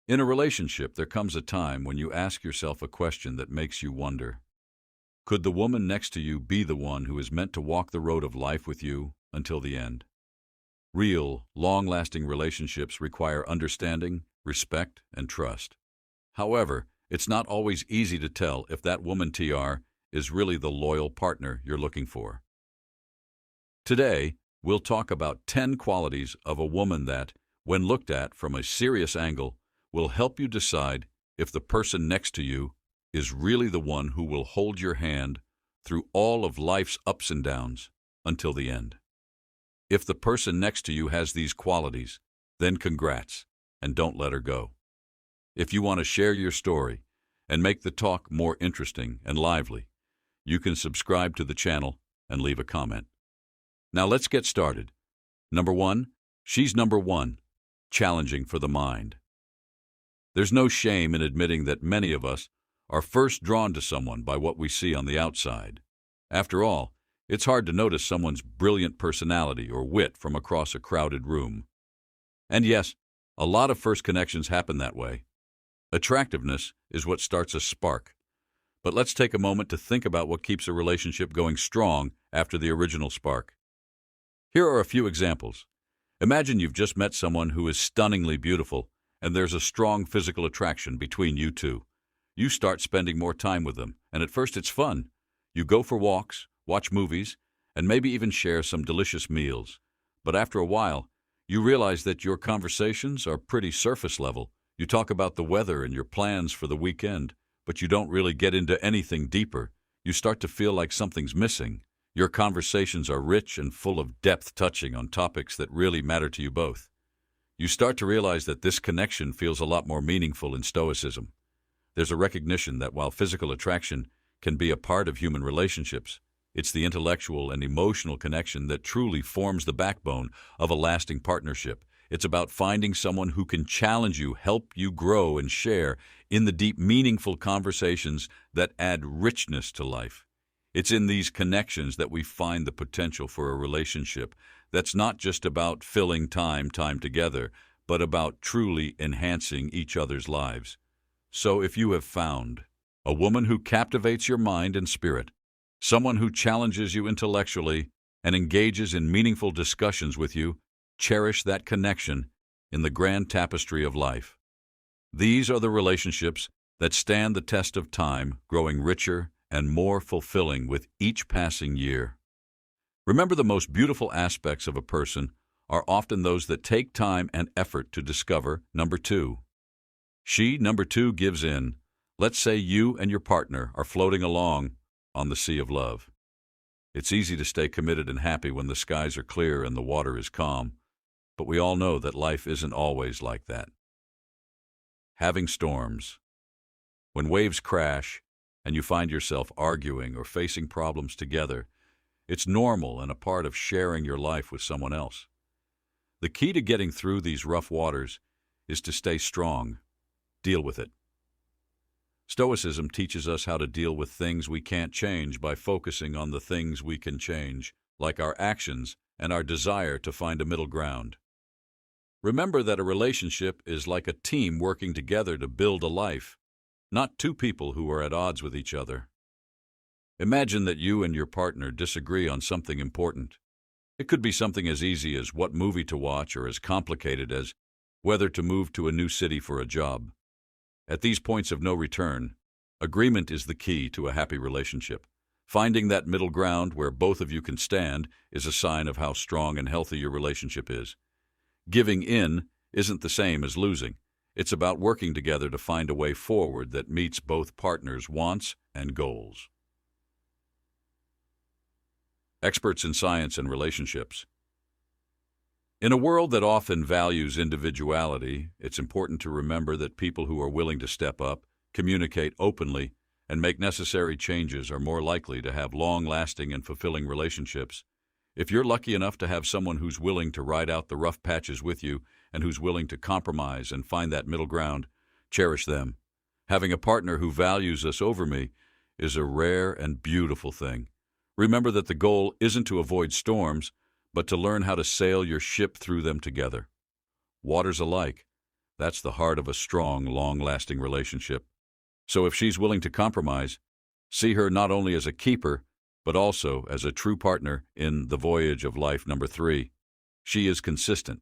In a relationship, there comes a time when you ask yourself a question that makes you wonder. Could the woman next to you be the one who is meant to walk the road of life with you until the end? Real, long-lasting relationships require understanding, respect, and trust. However, it's not always easy to tell if that woman TR is really the loyal partner you're looking for. Today, we'll talk about 10 qualities of a woman that, when looked at from a serious angle, will help you decide if the person next to you is really the one who will hold your hand through all of life's ups and downs until the end. If the person next to you has these qualities, then congrats, and don't let her go. If you want to share your story and make the talk more interesting and lively, you can subscribe to the channel and leave a comment. Now let's get started. Number 1, she's number 1, challenging for the mind. There's no shame in admitting that many of us are first drawn to someone by what we see on the outside. After all, it's hard to notice someone's brilliant personality or wit from across a crowded room. And yes, a lot of first connections happen that way. Attractiveness is what starts a spark. But let's take a moment to think about what keeps a relationship going strong after the original spark. Here are a few examples. Imagine you've just met someone who is stunningly beautiful, and there's a strong physical attraction between you two. You start spending more time with them, and at first it's fun. You go for walks, watch movies, and maybe even share some delicious meals. But after a while, you realize that your conversations are pretty surface level. You talk about the weather and your plans for the weekend, but you don't really get into anything deeper. You start to feel like something's missing. Your conversations are rich and full of depth, touching on topics that really matter to you both. You start to realize that this connection feels a lot more meaningful in Stoicism. There's a recognition that while physical attraction can be a part of human relationships, it's the intellectual and emotional connection that truly forms the backbone of a lasting partnership. It's about finding someone who can challenge you, help you grow, and share in the deep, meaningful conversations that add richness to life. It's in these connections that we find the potential for a relationship that's not just about filling time together, but about truly enhancing each other's lives. So if you have found a woman who captivates your mind and spirit, someone who challenges you intellectually and engages in meaningful discussions with you, cherish that connection in the grand tapestry of life. These are the relationships that stand the test of time, growing richer and more fulfilling with each passing year. Remember, the most beautiful aspects of a person are often those that take time and effort to discover. Number 2. She, number 2, gives in. Let's say you and your partner are floating along on the sea of love. It's easy to stay committed and happy when the skies are clear and the water is calm, but we all know that life isn't always like that. Having storms. When waves crash and you find yourself arguing or facing problems together, it's normal and a part of sharing your life with someone else. The key to getting through these rough waters is to stay strong. Deal with it. Stoicism teaches us how to deal with things we can't change by focusing on the things we can change, like our actions and our desire to find a middle ground. Remember that a relationship is like a team working together to build a life, not two people who are at odds with each other. Imagine that you and your partner disagree on something important. It could be something as easy as what movie to watch or as complicated as whether to move to a new city for a job. At these points of no return, agreement is the key to a happy relationship. Finding that middle ground where both of you can stand is a sign of how strong and healthy your relationship is. Giving in isn't the same as losing. It's about working together to find a way forward that meets both partners' wants and goals. Experts in science and relationships. In a world that often values individuality, it's important to remember that people who are willing to step up, communicate openly, and make necessary changes are more likely to have long-lasting and fulfilling relationships. If you're lucky enough to have someone who's willing to ride out the rough patches with you and who's willing to compromise and find that middle ground, cherish them. Having a partner who values us over me is a rare and beautiful thing. Remember that the goal isn't to avoid storms, but to learn how to sail your ship through them together. Waters alike, That's the heart of a strong, long-lasting relationship. So if she's willing to compromise, see her not only as a keeper, but also as a true partner in the voyage of life. Number 3, she is consistent.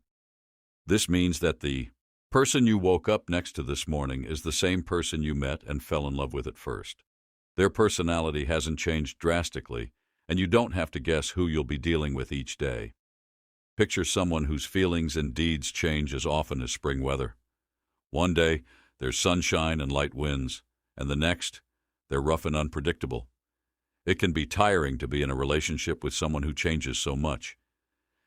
This means that the person you woke up next to this morning is the same person you met and fell in love with at first. Their personality hasn't changed drastically, and you don't have to guess who you'll be dealing with each day. Picture someone whose feelings and deeds change as often as spring weather. One day, there's sunshine and light winds, and the next, they're rough and unpredictable. It can be tiring to be in a relationship with someone who changes so much.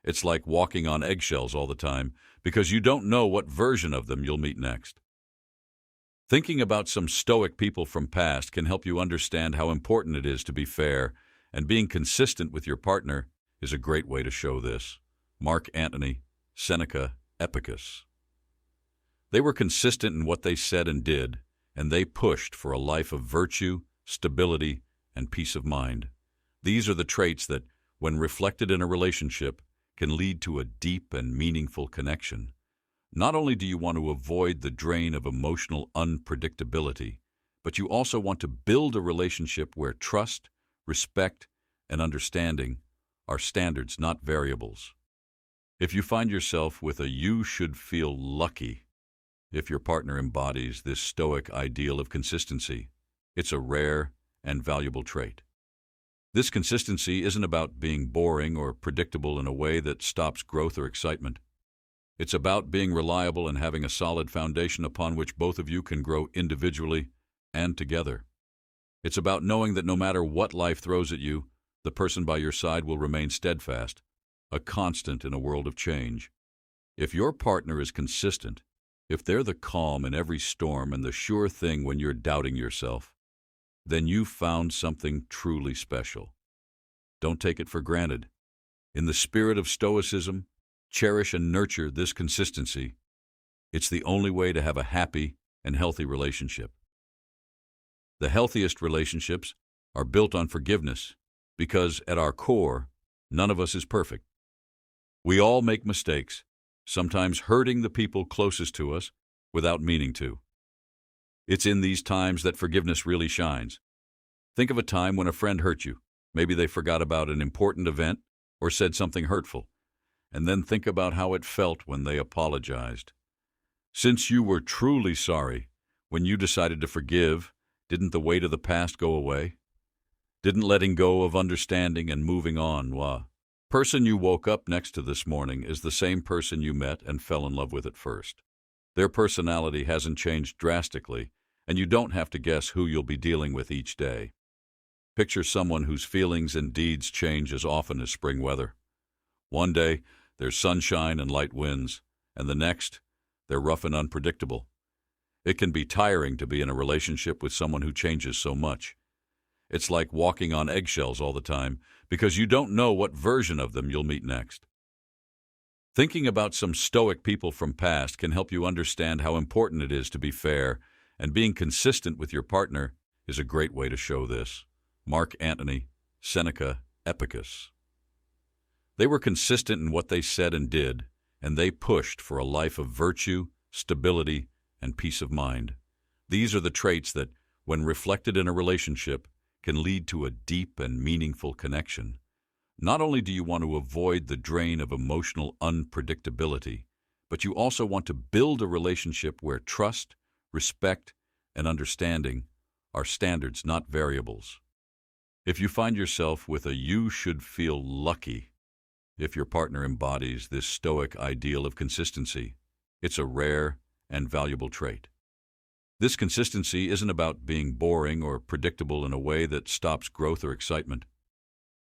It's like walking on eggshells all the time because you don't know what version of them you'll meet next. Thinking about some Stoic people from past can help you understand how important it is to be fair, and being consistent with your partner is a great way to show this. Mark Antony, Seneca, Epictetus. They were consistent in what they said and did, and they pushed for a life of virtue, stability, and peace of mind. These are the traits that, when reflected in a relationship, can lead to a deep and meaningful connection. Not only do you want to avoid the drain of emotional unpredictability, but you also want to build a relationship where trust, respect, and understanding are standards, not variables. If you find yourself with a "you should feel lucky" if your partner embodies this Stoic ideal of consistency, it's a rare and valuable trait. This consistency isn't about being boring or predictable in a way that stops growth or excitement. It's about being reliable and having a solid foundation upon which both of you can grow individually and together. It's about knowing that no matter what life throws at you, the person by your side will remain steadfast, a constant in a world of change. If your partner is consistent, if they're the calm in every storm and the sure thing when you're doubting yourself, then you've found something truly special. Don't take it for granted. In the spirit of Stoicism, cherish and nurture this consistency. It's the only way to have a happy and healthy relationship. The healthiest relationships are built on forgiveness because, at our core, none of us is perfect. We all make mistakes, sometimes hurting the people closest to us without meaning to. It's in these times that forgiveness really shines. Think of a time when a friend hurt you. Maybe they forgot about an important event or said something hurtful. And then think about how it felt when they apologized. Since you were truly sorry, when you decided to forgive, didn't the weight of the past go away? Didn't letting go of understanding and moving on, person you woke up next to this morning is the same person you met and fell in love with at first. Their personality hasn't changed drastically, and you don't have to guess who you'll be dealing with each day. Picture someone whose feelings and deeds change as often as spring weather. One day, there's sunshine and light winds, and the next, they're rough and unpredictable. It can be tiring to be in a relationship with someone who changes so much. It's like walking on eggshells all the time because you don't know what version of them you'll meet next. Thinking about some Stoic people from past can help you understand how important it is to be fair, and being consistent with your partner is a great way to show this. Mark Antony, Seneca, Epictetus. They were consistent in what they said and did, and they pushed for a life of virtue, stability, and peace of mind. These are the traits that, when reflected in a relationship, can lead to a deep and meaningful connection. Not only do you want to avoid the drain of emotional unpredictability, but you also want to build a relationship where trust, respect, and understanding are standards, not variables. If you find yourself with a "you should feel lucky" if your partner embodies this Stoic ideal of consistency, it's a rare and valuable trait. This consistency isn't about being boring or predictable in a way that stops growth or excitement.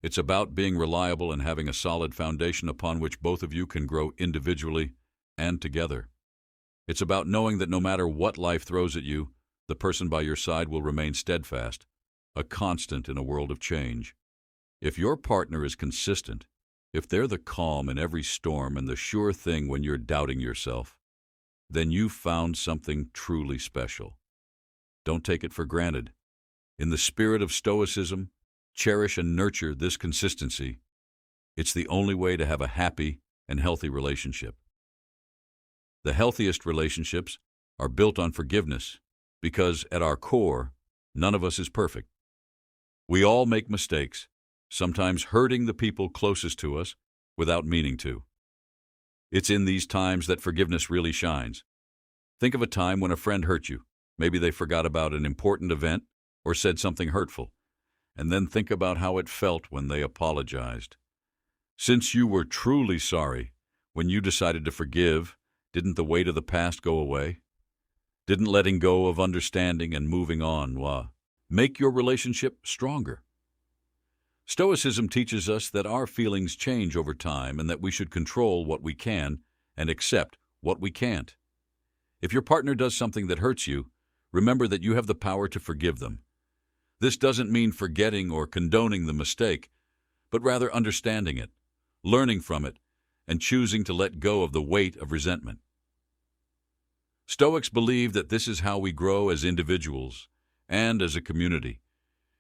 It's about being reliable and having a solid foundation upon which both of you can grow individually and together. It's about knowing that no matter what life throws at you, the person by your side will remain steadfast, a constant in a world of change. If your partner is consistent, if they're the calm in every storm and the sure thing when you're doubting yourself, then you've found something truly special. Don't take it for granted. In the spirit of Stoicism, cherish and nurture this consistency. It's the only way to have a happy and healthy relationship. The healthiest relationships are built on forgiveness because, at our core, none of us is perfect. We all make mistakes, sometimes hurting the people closest to us without meaning to. It's in these times that forgiveness really shines. Think of a time when a friend hurt you. Maybe they forgot about an important event or said something hurtful. And then think about how it felt when they apologized. Since you were truly sorry, when you decided to forgive, didn't the weight of the past go away? Didn't letting go of understanding and moving on make your relationship stronger? Stoicism teaches us that our feelings change over time and that we should control what we can and accept what we can't. If your partner does something that hurts you, remember that you have the power to forgive them. This doesn't mean forgetting or condoning the mistake, but rather understanding it, learning from it, and choosing to let go of the weight of resentment. Stoics believe that this is how we grow as individuals and as a community.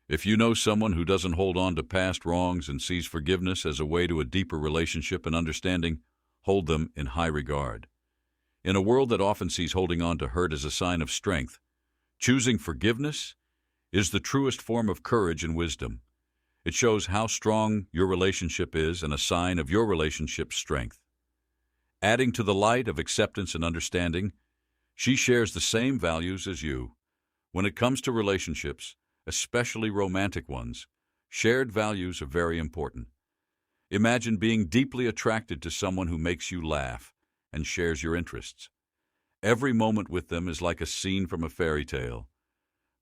If you know someone who doesn't hold on to past wrongs and sees forgiveness as a way to a deeper relationship and understanding, hold them in high regard. In a world that often sees holding on to hurt as a sign of strength, choosing forgiveness is the truest form of courage and wisdom. It shows how strong your relationship is and a sign of your relationship's strength. Adding to the light of acceptance and understanding, she shares the same values as you. When it comes to relationships, especially romantic ones, shared values are very important. Imagine being deeply attracted to someone who makes you laugh and shares your interests. Every moment with them is like a scene from a fairy tale.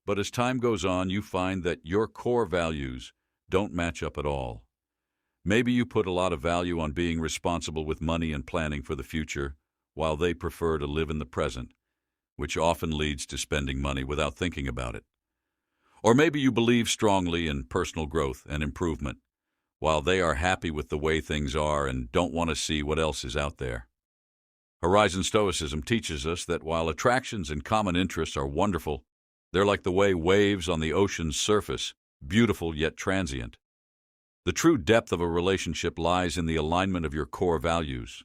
But as time goes on, you find that your core values don't match up at all. Maybe you put a lot of value on being responsible with money and planning for the future, while they prefer to live in the present, which often leads to spending money without thinking about it. Or maybe you believe strongly in personal growth and improvement, while they are happy with the way things are and don't want to see what else is out there. Horizon Stoicism teaches us that while attractions and common interests are wonderful, they're like the way waves on the ocean's surface, beautiful yet transient. The true depth of a relationship lies in the alignment of your core values,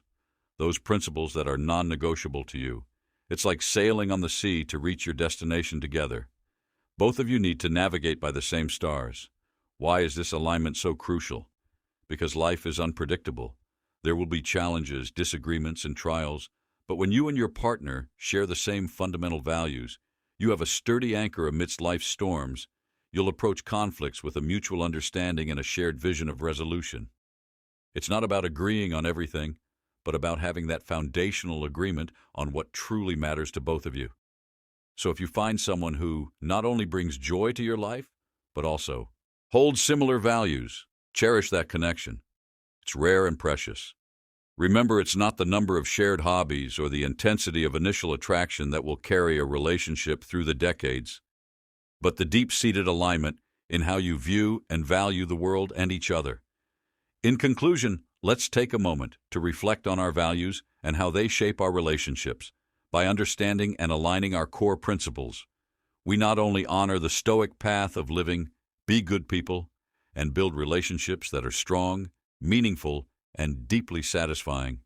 those principles that are non-negotiable to you. It's like sailing on the sea to reach your destination together. Both of you need to navigate by the same stars. Why is this alignment so crucial? Because life is unpredictable. There will be challenges, disagreements, and trials, but when you and your partner share the same fundamental values, you have a sturdy anchor amidst life's storms. You'll approach conflicts with a mutual understanding and a shared vision of resolution. It's not about agreeing on everything, but about having that foundational agreement on what truly matters to both of you. So if you find someone who not only brings joy to your life, but also holds similar values, cherish that connection. It's rare and precious. Remember, it's not the number of shared hobbies or the intensity of initial attraction that will carry a relationship through the decades, but the deep-seated alignment in how you view and value the world and each other. In conclusion, let's take a moment to reflect on our values and how they shape our relationships. By understanding and aligning our core principles, we not only honor the Stoic path of living, be good people, and build relationships that are strong, meaningful, and deeply satisfying.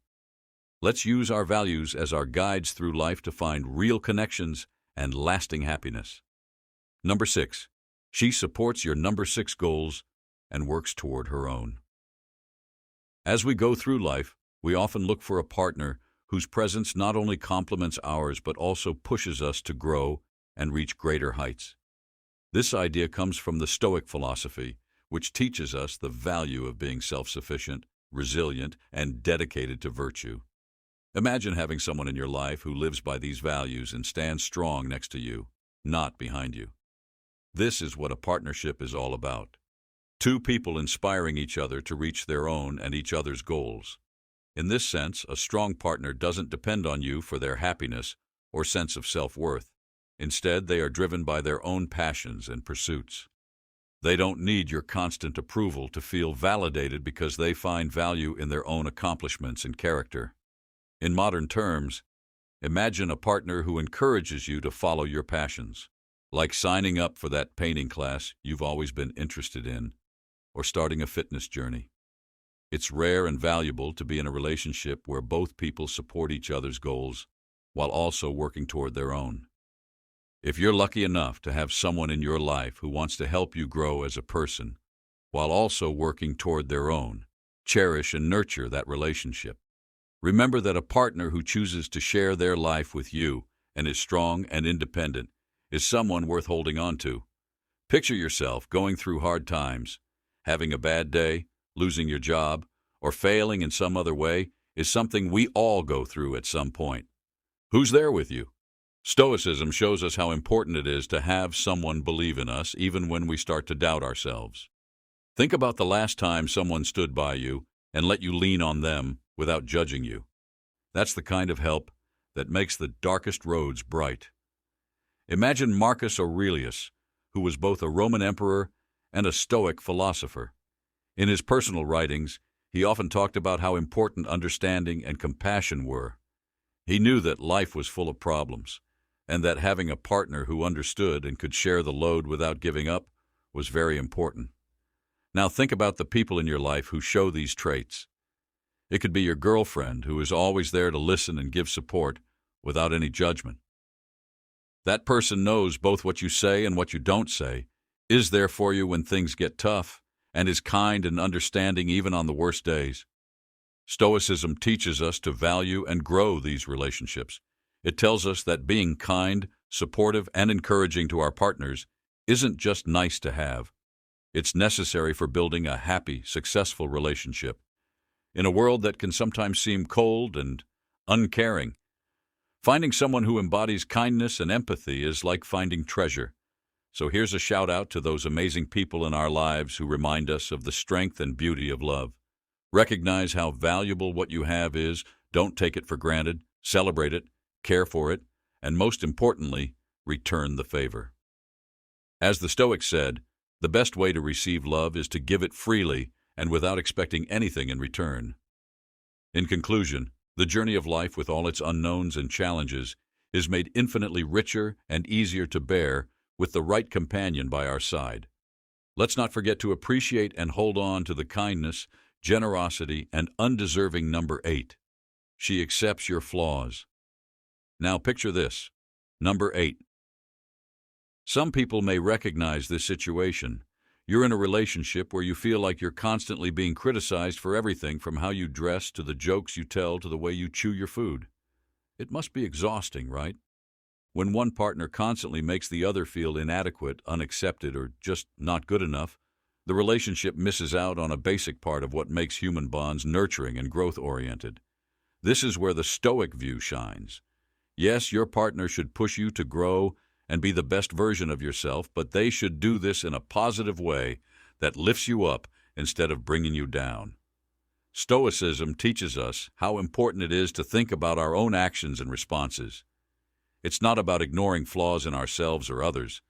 Let's use our values as our guides through life to find real connections and lasting happiness. Number 6. She supports your number 6 goals and works toward her own. As we go through life, we often look for a partner whose presence not only complements ours but also pushes us to grow and reach greater heights. This idea comes from the Stoic philosophy, which teaches us the value of being self-sufficient, resilient, and dedicated to virtue. Imagine having someone in your life who lives by these values and stands strong next to you, not behind you. This is what a partnership is all about. Two people inspiring each other to reach their own and each other's goals. In this sense, a strong partner doesn't depend on you for their happiness or sense of self-worth. Instead, they are driven by their own passions and pursuits. They don't need your constant approval to feel validated because they find value in their own accomplishments and character. In modern terms, imagine a partner who encourages you to follow your passions, like signing up for that painting class you've always been interested in, or starting a fitness journey. It's rare and valuable to be in a relationship where both people support each other's goals while also working toward their own. If you're lucky enough to have someone in your life who wants to help you grow as a person, while also working toward their own, cherish and nurture that relationship. Remember that a partner who chooses to share their life with you and is strong and independent is someone worth holding on to. Picture yourself going through hard times. Having a bad day, losing your job, or failing in some other way is something we all go through at some point. Who's there with you? Stoicism shows us how important it is to have someone believe in us even when we start to doubt ourselves. Think about the last time someone stood by you and let you lean on them without judging you. That's the kind of help that makes the darkest roads bright. Imagine Marcus Aurelius, who was both a Roman emperor and a Stoic philosopher. In his personal writings, he often talked about how important understanding and compassion were. He knew that life was full of problems, and that having a partner who understood and could share the load without giving up was very important. Now think about the people in your life who show these traits. It could be your girlfriend who is always there to listen and give support without any judgment. That person knows both what you say and what you don't say, is there for you when things get tough, and is kind and understanding even on the worst days. Stoicism teaches us to value and grow these relationships. It tells us that being kind, supportive, and encouraging to our partners isn't just nice to have. It's necessary for building a happy, successful relationship. In a world that can sometimes seem cold and uncaring, finding someone who embodies kindness and empathy is like finding treasure. So here's a shout out to those amazing people in our lives who remind us of the strength and beauty of love. Recognize how valuable what you have is, don't take it for granted, celebrate it, care for it, and most importantly, return the favor. As the Stoics said, the best way to receive love is to give it freely and without expecting anything in return. In conclusion, the journey of life with all its unknowns and challenges is made infinitely richer and easier to bear with the right companion by our side. Let's not forget to appreciate and hold on to the kindness, generosity, and undeserving number 8. She accepts your flaws. Now picture this. Number 8. Some people may recognize this situation. You're in a relationship where you feel like you're constantly being criticized for everything from how you dress to the jokes you tell to the way you chew your food. It must be exhausting, right? When one partner constantly makes the other feel inadequate, unaccepted, or just not good enough, the relationship misses out on a basic part of what makes human bonds nurturing and growth-oriented. This is where the Stoic view shines. Yes, your partner should push you to grow and be the best version of yourself, but they should do this in a positive way that lifts you up instead of bringing you down. Stoicism teaches us how important it is to think about our own actions and responses. It's not about ignoring flaws in ourselves or others.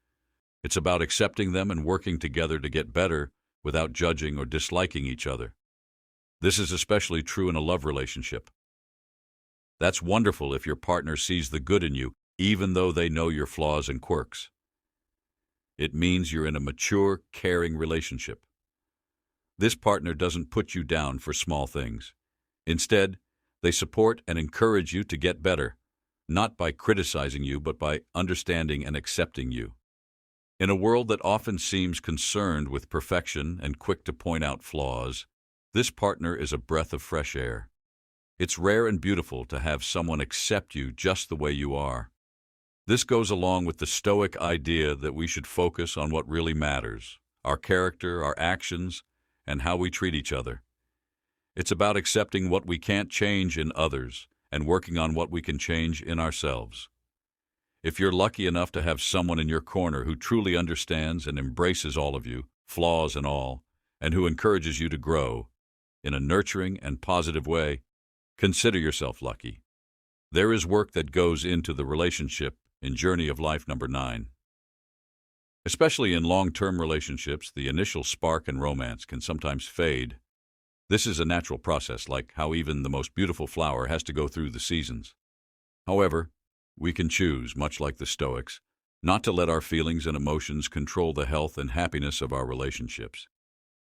It's about accepting them and working together to get better without judging or disliking each other. This is especially true in a love relationship. That's wonderful if your partner sees the good in you, even though they know your flaws and quirks. It means you're in a mature, caring relationship. This partner doesn't put you down for small things. Instead, they support and encourage you to get better, not by criticizing you, but by understanding and accepting you. In a world that often seems concerned with perfection and quick to point out flaws, this partner is a breath of fresh air. It's rare and beautiful to have someone accept you just the way you are. This goes along with the Stoic idea that we should focus on what really matters, our character, our actions, and how we treat each other. It's about accepting what we can't change in others and working on what we can change in ourselves. If you're lucky enough to have someone in your corner who truly understands and embraces all of you, flaws and all, and who encourages you to grow in a nurturing and positive way, consider yourself lucky. There is work that goes into the relationship in Journey of Life number 9. Especially in long-term relationships, the initial spark and romance can sometimes fade. This is a natural process, like how even the most beautiful flower has to go through the seasons. However, we can choose, much like the Stoics, not to let our feelings and emotions control the health and happiness of our relationships.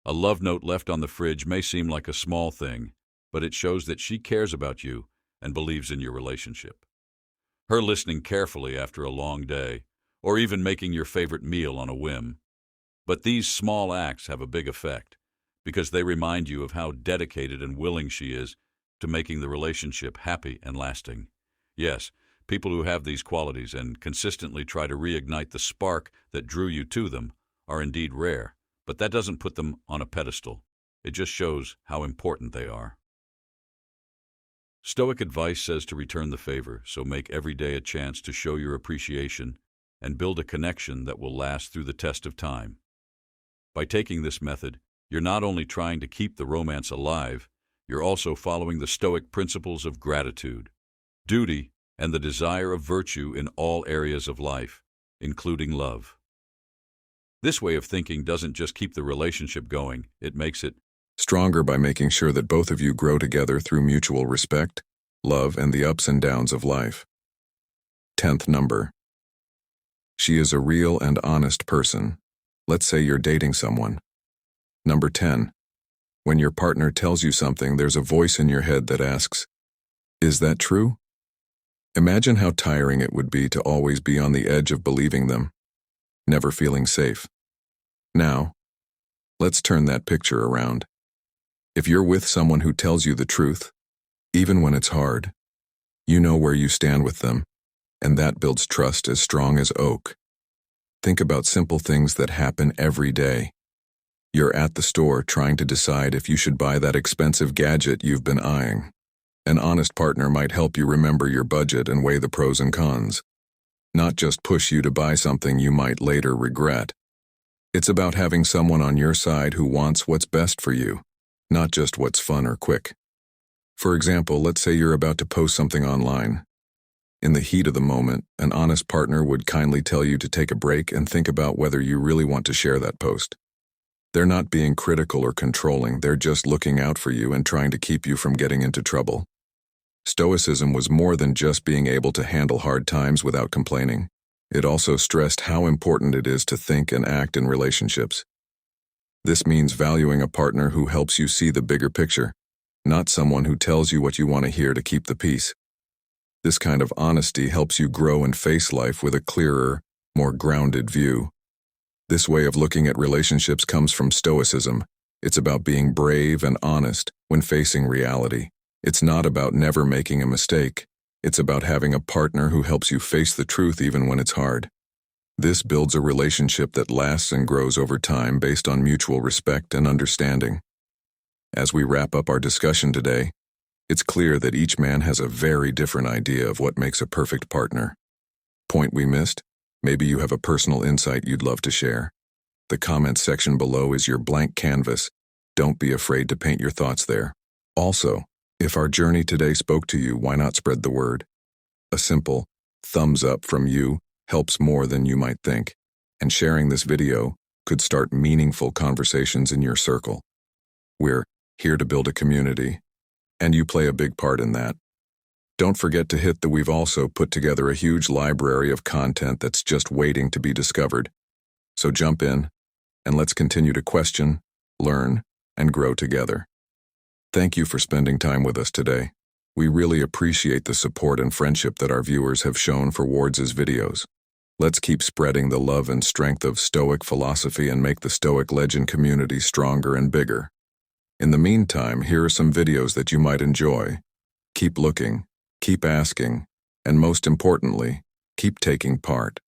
A love note left on the fridge may seem like a small thing, but it shows that she cares about you and believes in your relationship. her listening carefully after a long day, or even making your favorite meal on a whim. But these small acts have a big effect, because they remind you of how dedicated and willing she is to making the relationship happy and lasting. Yes, people who have these qualities and consistently try to reignite the spark that drew you to them are indeed rare, but that doesn't put them on a pedestal. It just shows how important they are. Stoic advice says to return the favor, so make every day a chance to show your appreciation and build a connection that will last through the test of time. By taking this method, you're not only trying to keep the romance alive, you're also following the Stoic principles of gratitude, duty, and the desire of virtue in all areas of life, including love. This way of thinking doesn't just keep the relationship going, it makes it stronger by making sure that both of you grow together through mutual respect, love, and the ups and downs of life. 10th number. She is a real and honest person. Let's say you're dating someone. Number 10. When your partner tells you something, there's a voice in your head that asks, "Is that true?" Imagine how tiring it would be to always be on the edge of believing them, never feeling safe. Now, let's turn that picture around. If you're with someone who tells you the truth, even when it's hard, you know where you stand with them, and that builds trust as strong as oak. Think about simple things that happen every day. You're at the store trying to decide if you should buy that expensive gadget you've been eyeing. An honest partner might help you remember your budget and weigh the pros and cons, not just push you to buy something you might later regret. It's about having someone on your side who wants what's best for you, not just what's fun or quick. For example, let's say you're about to post something online. In the heat of the moment, an honest partner would kindly tell you to take a break and think about whether you really want to share that post. They're not being critical or controlling, they're just looking out for you and trying to keep you from getting into trouble. Stoicism was more than just being able to handle hard times without complaining. It also stressed how important it is to think and act in relationships. This means valuing a partner who helps you see the bigger picture, not someone who tells you what you want to hear to keep the peace. This kind of honesty helps you grow and face life with a clearer, more grounded view. This way of looking at relationships comes from Stoicism. It's about being brave and honest when facing reality. It's not about never making a mistake. It's about having a partner who helps you face the truth even when it's hard. This builds a relationship that lasts and grows over time based on mutual respect and understanding. As we wrap up our discussion today, it's clear that each man has a very different idea of what makes a perfect partner. Point we missed? Maybe you have a personal insight you'd love to share. The comments section below is your blank canvas. Don't be afraid to paint your thoughts there. Also, if our journey today spoke to you, why not spread the word? A simple thumbs up from you helps more than you might think, and sharing this video could start meaningful conversations in your circle. We're here to build a community, and you play a big part in that. Don't forget to hit the we've also put together a huge library of content that's just waiting to be discovered. So jump in, and let's continue to question, learn, and grow together. Thank you for spending time with us today. We really appreciate the support and friendship that our viewers have shown for Wards' videos. Let's keep spreading the love and strength of Stoic philosophy and make the Stoic legend community stronger and bigger. In the meantime, here are some videos that you might enjoy. Keep looking, keep asking, and most importantly, keep taking part.